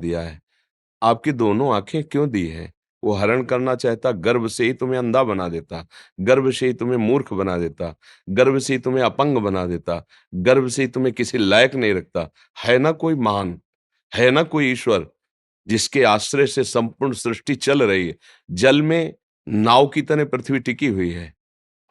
दिया है। आपकी दोनों आँखें क्यों दी हैं? वो हरण करना चाहता, गर्भ से ही तुम्हें अंधा बना देता, गर्भ से ही तुम्हें मूर्ख बना देता, गर्भ से ही तुम्हें अपंग बना देता, गर्भ से ही तुम्हें किसी लायक नहीं रखता। है ना कोई महान, है ना कोई ईश्वर जिसके आश्रय से संपूर्ण सृष्टि चल रही है। जल में नाव की तरह पृथ्वी टिकी हुई है।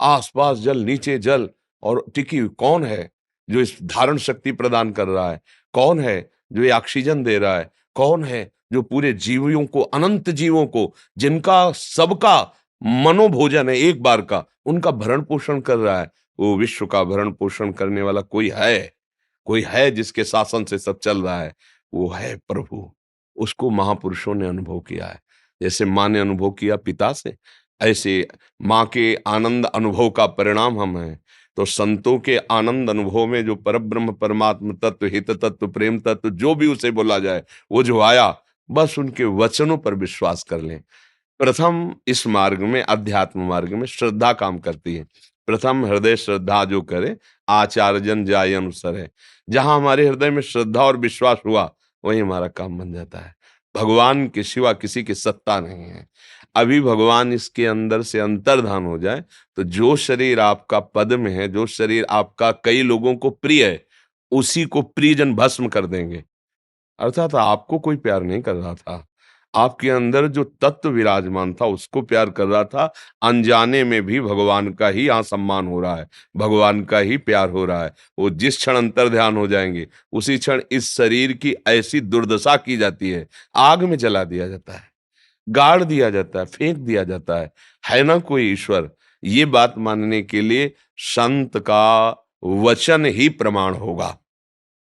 आस-पास जल, नीचे जल और टिकी हुई। कौन है जो इस धारण शक्ति प्रदान कर रहा है? कौन है जो ये ऑक्सीजन दे रहा है? कौन है जो पूरे जीवियों को, अनंत जीवों को, जिनका सबका मनोभोजन है एक बार का, उनका भरण-पोषण कर रहा है? वो विश्व का भरण-पोषण करने वाला कोई है। कोई है जिसके शासन से सब चल रहा है, वो है प्रभु। उसको महापुरुषों ने अनुभव किया है। जैसे माँ ने अनुभव किया पिता से, ऐसे माँ के आनंद अनुभव का परिणाम हम हैं। तो संतों के आनंद अनुभव में जो परब्रह्म परमात्म तत्व, हित तत्व, प्रेम तत्व जो भी उसे बोला जाए, वो जो आया, बस उनके वचनों पर विश्वास कर लें। प्रथम इस मार्ग में, अध्यात्म मार्ग में श्रद्धा काम करती है। प्रथम हृदय श्रद्धा जो करे, आचार्य जन जाय अनुसरे। जहां हमारे हृदय में श्रद्धा और विश्वास हुआ, वहीं हमारा काम बन जाता है। भगवान के सिवा किसी की सत्ता नहीं है। अभी भगवान इसके अंदर से अंतर्धान हो जाए, तो जो शरीर आपका पद में है, जो शरीर आपका कई लोगों को प्रिय है, उसी को प्रियजन भस्म कर देंगे। अर्थात आपको कोई प्यार नहीं कर रहा था। आपके अंदर जो तत्व विराजमान था उसको प्यार कर रहा था। अनजाने में भी भगवान का ही यहाँ सम्मान हो रहा है, भगवान का ही प्यार हो रहा है। वो जिस क्षण अंतर्ध्यान हो जाएंगे, उसी क्षण इस शरीर की ऐसी दुर्दशा की जाती है, आग में जला दिया जाता है, गाड़ दिया जाता है, फेंक दिया जाता है। है ना कोई ईश्वर? ये बात मानने के लिए संत का वचन ही प्रमाण होगा।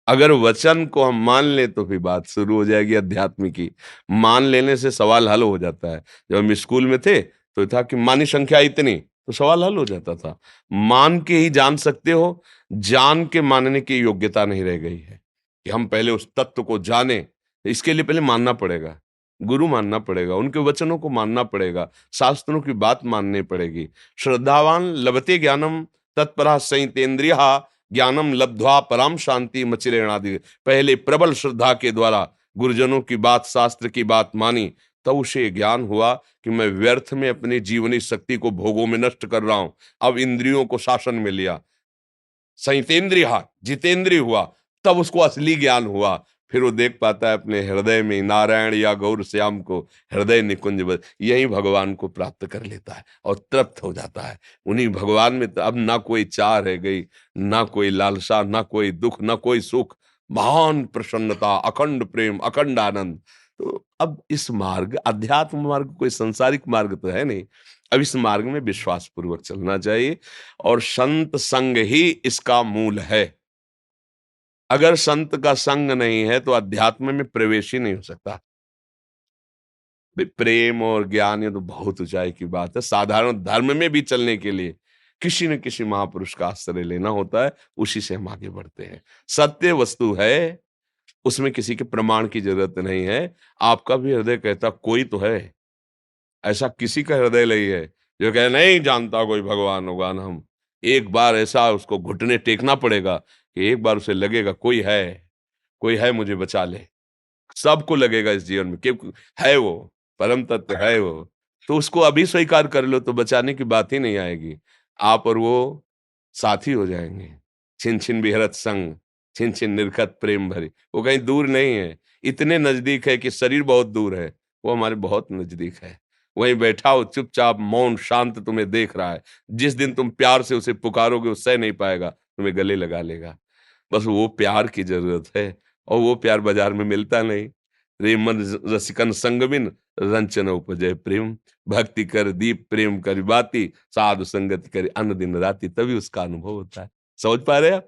अगर वचन को हम मान लें तो फिर बात शुरू हो जाएगी अध्यात्म की। मान लेने से सवाल हल हो जाता है। जब हम स्कूल में थे तो था कि मानी संख्या इतनी, तो सवाल हल हो जाता था। मान के ही जान सकते हो, जान के मानने की योग्यता नहीं रह गई है कि हम पहले उस तत्व को जाने। इसके लिए पहले मानना पड़ेगा, गुरु मानना पड़ेगा, उनके वचनों को मानना पड़ेगा, शास्त्रों की बात माननी पड़ेगी। श्रद्धावान लभते ज्ञानम तत्परः संयतेन्द्रियः ज्ञानम लब्ध्वा पराम शांति मचिरेणादि। पहले प्रबल श्रद्धा के द्वारा गुरुजनों की बात, शास्त्र की बात मानी, तब उसे ज्ञान हुआ कि मैं व्यर्थ में अपनी जीवनी शक्ति को भोगों में नष्ट कर रहा हूं। अब इंद्रियों को शासन में लिया, संयतेन्द्रिय जितेंद्रिय हुआ, तब उसको असली ज्ञान हुआ। फिर वो देख पाता है अपने हृदय में नारायण या गौर श्याम को, हृदय निकुंज यही भगवान को प्राप्त कर लेता है और तृप्त हो जाता है। उन्हीं भगवान में तो अब ना कोई चाह रह गई, ना कोई लालसा, ना कोई दुख, ना कोई सुख। महान प्रसन्नता, अखंड प्रेम, अखंड आनंद। तो अब इस मार्ग, अध्यात्म मार्ग कोई संसारिक मार्ग तो है नहीं। अब इस मार्ग में विश्वास पूर्वक चलना चाहिए और संत संग ही इसका मूल है। अगर संत का संग नहीं है तो अध्यात्म में प्रवेश ही नहीं हो सकता। प्रेम और ज्ञान ये तो बहुत ऊंचाई की बात है। साधारण धर्म में भी चलने के लिए किसी न किसी महापुरुष का आश्रय लेना होता है, उसी से हम आगे बढ़ते हैं। सत्य वस्तु है, उसमें किसी के प्रमाण की जरूरत नहीं है। आपका भी हृदय कहता कोई तो है। ऐसा किसी का हृदय नहीं है जो कहे नहीं जानता कोई भगवान भगवान। हम एक बार ऐसा उसको घुटने टेकना पड़ेगा कि एक बार उसे लगेगा कोई है मुझे बचा ले। सबको लगेगा इस जीवन में क्योंकि है वो परम तत्व है वो। तो उसको अभी स्वीकार कर लो तो बचाने की बात ही नहीं आएगी। आप और वो साथी हो जाएंगे। छिन छिन बिहरत संग, छिन छिन निरखत प्रेम भरी। वो कहीं दूर नहीं है, इतने नजदीक है कि शरीर बहुत दूर है, वो हमारे बहुत नजदीक है। वहीं बैठा हो चुपचाप मौन शांत तुम्हें देख रहा है। जिस दिन तुम प्यार से उसे पुकारोगे वो सह नहीं पाएगा, तुम्हें गले लगा लेगा। बस वो प्यार की जरूरत है और वो प्यार बाजार में मिलता नहीं। रे मन रसिकन संग बिन रंचन उपजय प्रेम। भक्ति कर दीप प्रेम कर बाती, साधु संगति करे अन्न दिन राति, तभी उसका अनुभव होता है। समझ पा रहे हैं आप?